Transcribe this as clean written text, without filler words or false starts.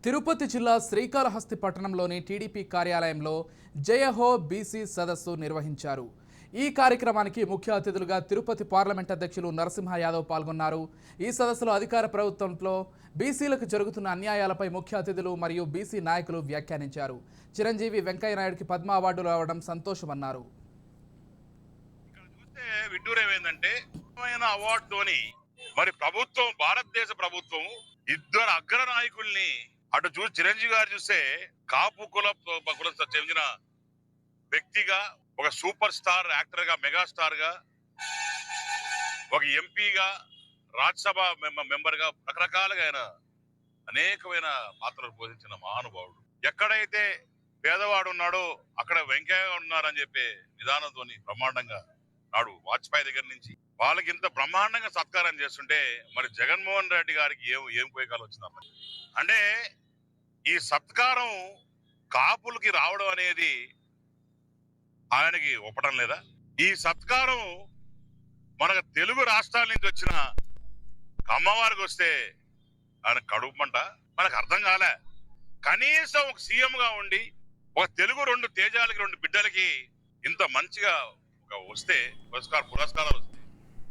తిరుపతి జిల్లా శ్రీకాళహస్తి పట్టణంలోని టీడీపీ కార్యాలయంలో జయహో బీసీ సదస్సు నిర్వహించారు. ఈ కార్యక్రమానికి ముఖ్య అతిథులుగా తిరుపతి పార్లమెంట్ అధ్యక్షులు నరసింహ యాదవ్ పాల్గొన్నారు. ఈ సదస్సులో అధికార ప్రభుత్వంలో బీసీలకు జరుగుతున్న అన్యాయాలపై ముఖ్య అతిథులు మరియు బీసీ నాయకులు వ్యాఖ్యానించారు. చిరంజీవి వెంకయ్య నాయుడుకి పద్మ అవార్డు రావడం సంతోషమన్నారు. మరి ప్రభుత్వం, భారతదేశ ప్రభుత్వం ఇద్దరు అగ్ర నాయకుల్ని అటు చూసి చిరంజీవి గారు చూస్తే కాపు కుల చెందిన వ్యక్తిగా, ఒక సూపర్ స్టార్ యాక్టర్ గా, మెగా స్టార్ గా, ఒక ఎంపీగా, రాజ్యసభ మెంబర్ గా రకరకాలుగా ఆయన అనేకమైన పాత్రలు పోషించిన మహానుభావుడు. ఎక్కడైతే పేదవాడు ఉన్నాడో అక్కడ వెంకయ్య ఉన్నారని చెప్పే విధానంతో బ్రహ్మాండంగా నాడు వాజ్పేయి దగ్గర నుంచి వాళ్ళకి ఇంత బ్రహ్మాండంగా సత్కారం చేస్తుంటే మరి జగన్మోహన్ రెడ్డి గారికి ఏం పోయకాలు వచ్చిందన్నమాట. అంటే ఈ సత్కారం కాపులకి రావడం అనేది ఆయనకి ఒప్పడం లేదా? ఈ సత్కారం మనకు తెలుగు రాష్ట్రాల నుంచి వచ్చిన అమ్మవారికి వస్తే ఆయన కడుపుమంట మనకు అర్థం కాలే. కనీసం ఒక సీఎం గా ఉండి ఒక తెలుగు రెండు తేజాలకి, రెండు బిడ్డలకి ఇంత మంచిగా వస్తే పురస్కారాలు వస్తాయి.